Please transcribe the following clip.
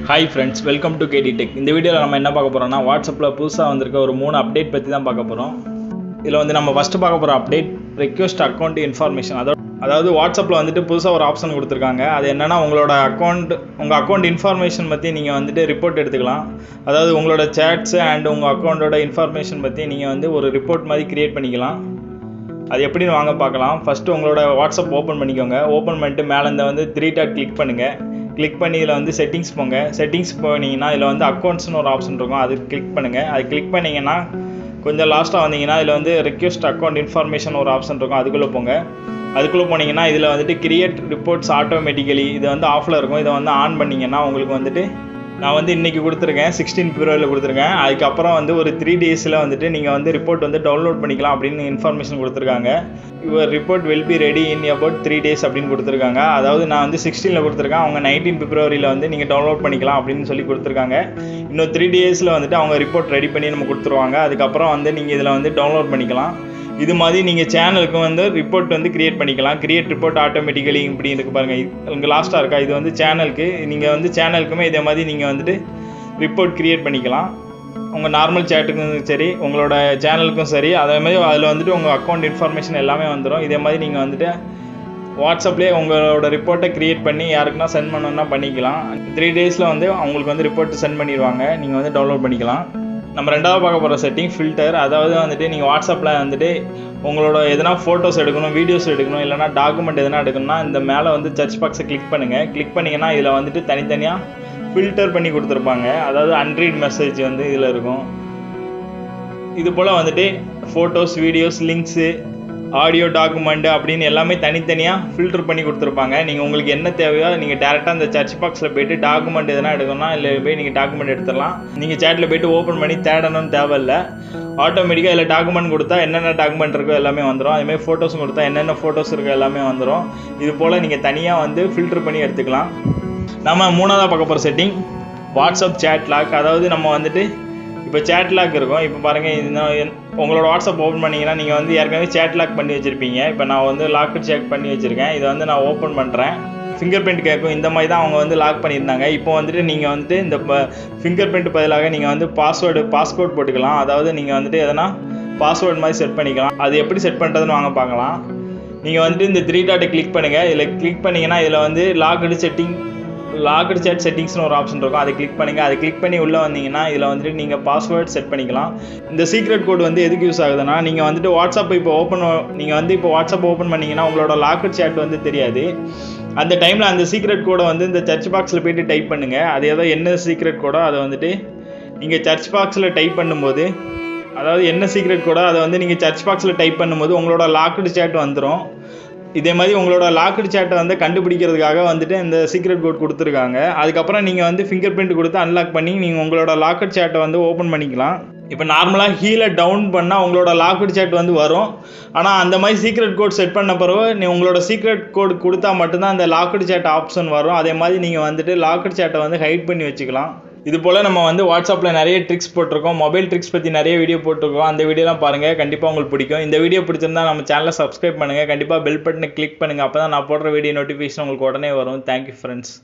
Hi friends, welcome to KD Tech. இந்த வீடியோவில் நம்ம என்ன பார்க்க போகிறோம்னா, வாட்ஸ்அப்பில் புதுசாக வந்திருக்க ஒரு 3 அப்டேட் பற்றி தான் பார்க்க போகிறோம். இதில் வந்து நம்ம ஃபஸ்ட்டு பார்க்க போகிற அப்டேட் ரெக்வெஸ்ட் அக்கௌண்ட் இன்ஃபர்மேஷன். அதாவது வாட்ஸ்அப்பில் வந்துட்டு புதுசாக ஒரு ஆப்ஷன் கொடுத்துருக்காங்க. அது என்னென்னா, உங்கள் அக்கௌண்ட் இன்ஃபர்மேஷன் பற்றி நீங்கள் வந்துட்டு ரிப்போர்ட் எடுத்துக்கலாம். அதாவது உங்களோட சேட்ஸு அண்ட் உங்கள் அக்கௌண்ட்டோட இன்ஃபர்மேஷன் பற்றி நீங்கள் வந்து ஒரு ரிப்போர்ட் மாதிரி க்ரியேட் பண்ணிக்கலாம். அது எப்படின்னு வாங்க பார்க்கலாம். ஃபஸ்ட்டு உங்களோட வாட்ஸ்அப் ஓப்பன் பண்ணிக்கோங்க. ஓப்பன் பண்ணிட்டு மேலே இந்த வந்து 3 டாட் கிளிக் பண்ணுங்கள். கிளிக் பண்ணி இதில் வந்து செட்டிங்ஸ் போங்க. செட்டிங்ஸ் போனீங்கன்னா இதில் வந்து அக்கௌண்ட்ஸ்னு ஒரு ஆப்ஷன் இருக்கும், அது கிளிக் பண்ணுங்கள். அது கிளிக் பண்ணிங்கன்னா கொஞ்சம் லாஸ்ட்டாக வந்தீங்கன்னா இதில் வந்து ரெக்வெஸ்ட் அக்கௌண்ட் இன்ஃபர்மேஷன் ஒரு ஆப்ஷன் இருக்கும், அதுக்குள்ளே போங்க. அதுக்குள்ளே போனீங்கன்னா இதில் வந்துட்டு கிரியேட் ரிப்போர்ட்ஸ் ஆட்டோமேட்டிக்கலி இது வந்து ஆஃபில் இருக்கும். இதை வந்து ஆன் பண்ணிங்கன்னா உங்களுக்கு வந்துட்டு நான் வந்து இன்றைக்கி கொடுத்துருக்கேன், 16 பிப்ரவரியில் கொடுத்துருக்கேன். அதுக்கப்புறம் வந்து ஒரு 3 டேஸில் வந்துட்டு நீங்கள் வந்து ரிப்போர்ட் வந்து டவுன்லோட் பண்ணிக்கலாம் அப்படின்னு இன்ஃபர்மேஷன் கொடுத்துருக்காங்க. Your report will be ready in about 3 days அப்படின்னு கொடுத்துருக்காங்க. அதாவது நான் வந்து 16ல் கொடுத்துருக்கேன், அவங்க 19 பிப்ரவரியில் வந்து நீங்கள் டவுன்லோட் பண்ணிக்கலாம் அப்படின்னு சொல்லி கொடுத்துருக்காங்க. இன்னும் 3 டேஸில் வந்துட்டு அவங்க ரிப்போர்ட் ரெடி பண்ணி நம்ம கொடுத்துருவாங்க. அதுக்கப்புறம் வந்து நீங்கள் இதில் வந்து டவுன்லோட் பண்ணிக்கலாம். இது மாதிரி நீங்கள் சேனலுக்கு வந்து ரிப்போர்ட் வந்து க்ரியேட் பண்ணிக்கலாம். க்ரியேட் ரிப்போர்ட் ஆட்டோமேட்டிக்கலி இப்படி இருக்குது பாருங்கள், இங்கே லாஸ்ட்டாக இருக்கா, இது வந்து சேனலுக்கு. நீங்கள் வந்து சேனலுக்குமே இதே மாதிரி நீங்கள் வந்துட்டு ரிப்போர்ட் க்ரியேட் பண்ணிக்கலாம். உங்கள் நார்மல் சேட்டுக்கும் சரி, உங்களோட சேனலுக்கும் சரி. அதேமாதிரி அதில் வந்துட்டு உங்கள் அக்கௌண்ட் இன்ஃபர்மேஷன் எல்லாமே வந்துடும். இதே மாதிரி நீங்கள் வந்துட்டு வாட்ஸ்அப்லேயே உங்களோட ரிப்போர்ட்டை க்ரியேட் பண்ணி யாருக்குன்னா சென்ட் பண்ணணுன்னா பண்ணிக்கலாம். 3 டேஸில் வந்து அவங்களுக்கு வந்து ரிப்போர்ட் சென்ட் பண்ணிடுவாங்க, நீங்கள் வந்து டவுன்லோட் பண்ணிக்கலாம். நம்ம ரெண்டாவது பார்க்க போகிற செட்டிங் ஃபில்டர். அதாவது வந்துட்டு நீங்கள் வாட்ஸ்அப்பில் வந்துட்டு உங்களோட எதனா ஃபோட்டோஸ் எடுக்கணும், வீடியோஸ் எடுக்கணும், இல்லைனா டாக்குமெண்ட் எதனா எடுக்கணும்னா இந்த மேலே வந்து சர்ச் பாக்ஸை கிளிக் பண்ணுங்கள். கிளிக் பண்ணிங்கன்னா இதில் வந்துட்டு தனித்தனியாக ஃபில்டர் பண்ணி கொடுத்துருப்பாங்க. அதாவது அன்ரீட் மெசேஜ் வந்து இதில் இருக்கும். இது போல் வந்துட்டு photos, videos, links, audio, document அப்படின்னு எல்லாமே தனித்தனியாக ஃபில்டர் பண்ணி கொடுத்துருப்பாங்க. நீங்கள் உங்களுக்கு என்ன தேவையோ நீங்கள் டேரெக்டாக அந்த சர்ச் பாக்ஸில் போய்ட்டு டாக்குமெண்ட் எதனா எடுக்கணும்னா இல்லை போய் நீங்கள் டாக்குமெண்ட் எடுத்துடலாம். நீங்கள் சேட்டில் போய்ட்டு ஓப்பன் பண்ணி தேடணும்னு தேவையில்லை. ஆட்டோமேட்டிக்காக இதில் டாக்குமெண்ட் கொடுத்தா என்னென்ன டாக்குமெண்ட் இருக்கோ எல்லாமே வந்துடும். அதுமாதிரி ஃபோட்டோஸும் கொடுத்தா என்னென்ன ஃபோட்டோஸ் இருக்கோ எல்லாமே வந்துடும். இது போல் நீங்கள் தனியாக வந்து ஃபில்டர் பண்ணி எடுத்துக்கலாம். நம்ம மூணாவதாக பார்க்க போகிற செட்டிங் வாட்ஸ்அப் சேட் லாக். அதாவது நம்ம வந்துட்டு இப்போ சேட் லாக் இருக்கும். இப்போ பாருங்கள், உங்களோட வாட்ஸ்அப் ஓப்பன் பண்ணிங்கன்னா நீங்கள் வந்து ஏற்கனவே சேட் லாக் பண்ணி வச்சுருப்பீங்க. இப்போ நான் வந்து லாக்கு செக் பண்ணி வச்சுருக்கேன். இதை வந்து நான் ஓப்பன் பண்ணுறேன். ஃபிங்கர் பிரிண்ட் கேட்கும். இந்த மாதிரி தான் அவங்க வந்து லாக் பண்ணியிருந்தாங்க. இப்போ வந்துட்டு நீங்கள் வந்துட்டு இந்த ஃபிங்கர் பிரிண்ட் பதிலாக நீங்கள் வந்து பாஸ்கோட் போட்டுக்கலாம். அதாவது நீங்கள் வந்துட்டு எதனா பாஸ்வேர்டு மாதிரி செட் பண்ணிக்கலாம். அது எப்படி செட் பண்ணுறதுன்னு வாங்க பார்க்கலாம். நீங்கள் வந்துட்டு இந்த 3 டாட்டை கிளிக் பண்ணுங்கள். இதில் கிளிக் பண்ணிங்கன்னா இதில் வந்து லாக்டு சேட் செட்டிங்ஸ்னு ஒரு ஆப்ஷன் இருக்கும், அதை கிளிக் பண்ணுங்கள். அதை கிளிக் பண்ணி உள்ளே வந்தீங்கன்னா இதில் வந்துட்டு நீங்கள் பாஸ்வேர்ட் செட் பண்ணிக்கலாம். இந்த சீக்ரெட் கோட் வந்து எதுக்கு யூஸ் ஆகுதுன்னா, நீங்கள் வந்துட்டு வாட்ஸ்அப் இப்போ வாட்ஸ்அப் ஓப்பன் பண்ணிங்கன்னா உங்களோட லாக்டு சேட் வந்து தெரியாது. அந்த டைமில் அந்த சீக்ரெட் கோடை வந்து இந்த சர்ச் பாக்ஸில் போய்ட்டு டைப் பண்ணுங்கள். அது ஏதோ என்ன சீக்ரெட் கோடோ அதை வந்துட்டு நீங்கள் சர்ச் பாக்ஸில் டைப் பண்ணும்போது, அதாவது என்ன சீக்ரெட் கோடோ அதை வந்து நீங்கள் சர்ச் பாக்ஸில் டைப் பண்ணும்போது உங்களோட லாக்டு சேட் வந்துடும். இதே மாதிரி உங்களோட லாக்டு சேட்டை வந்து கண்டுபிடிக்கிறதுக்காக வந்துட்டு இந்த சீக்ரெட் கோட் கொடுத்துருக்காங்க. அதுக்கப்புறம் நீங்கள் வந்து ஃபிங்கர் பிரிண்ட் கொடுத்து அன்லாக் பண்ணி நீங்கள் உங்களோட லாக்டு சேட்டை வந்து ஓப்பன் பண்ணிக்கலாம். இப்போ நார்மலாக கீழே டவுன் பண்ணால் உங்களோட லாக்டு சேட் வந்து வரும். ஆனால் அந்த மாதிரி சீக்ரெட் கோட் செட் பண்ண பிறகு உங்களோட சீக்ரெட் கோட் கொடுத்தா மட்டும்தான் அந்த லாக்டு சேட் ஆப்ஷன் வரும். அதே மாதிரி நீங்கள் வந்துட்டு லாக்டு சேட்டை வந்து ஹைட் பண்ணி வச்சுக்கலாம். இது போல் நம்ம வந்து வாட்ஸ்அப்பில் நிறைய ட்ரிக்ஸ் போட்டிருக்கோம். மொபைல் ட்ரிக்ஸ் பற்றி நிறைய வீடியோ போட்டிருக்கோம். அந்த வீடியோலாம் பாருங்கள், கண்டிப்பாக உங்களுக்கு பிடிக்கும். இந்த வீடியோ பிடிச்சிருந்தா நம்ம சேனலை சப்ஸ்கிரைப் பண்ணுங்கள். கண்டிப்பாக பெல் பட்டனை கிளிக் பண்ணுங்கள். அப்போ தான் நான் போடுற வீடியோ நோட்டிஃபிகேஷன் உங்களுக்கு உடனே வரும். Thank you friends.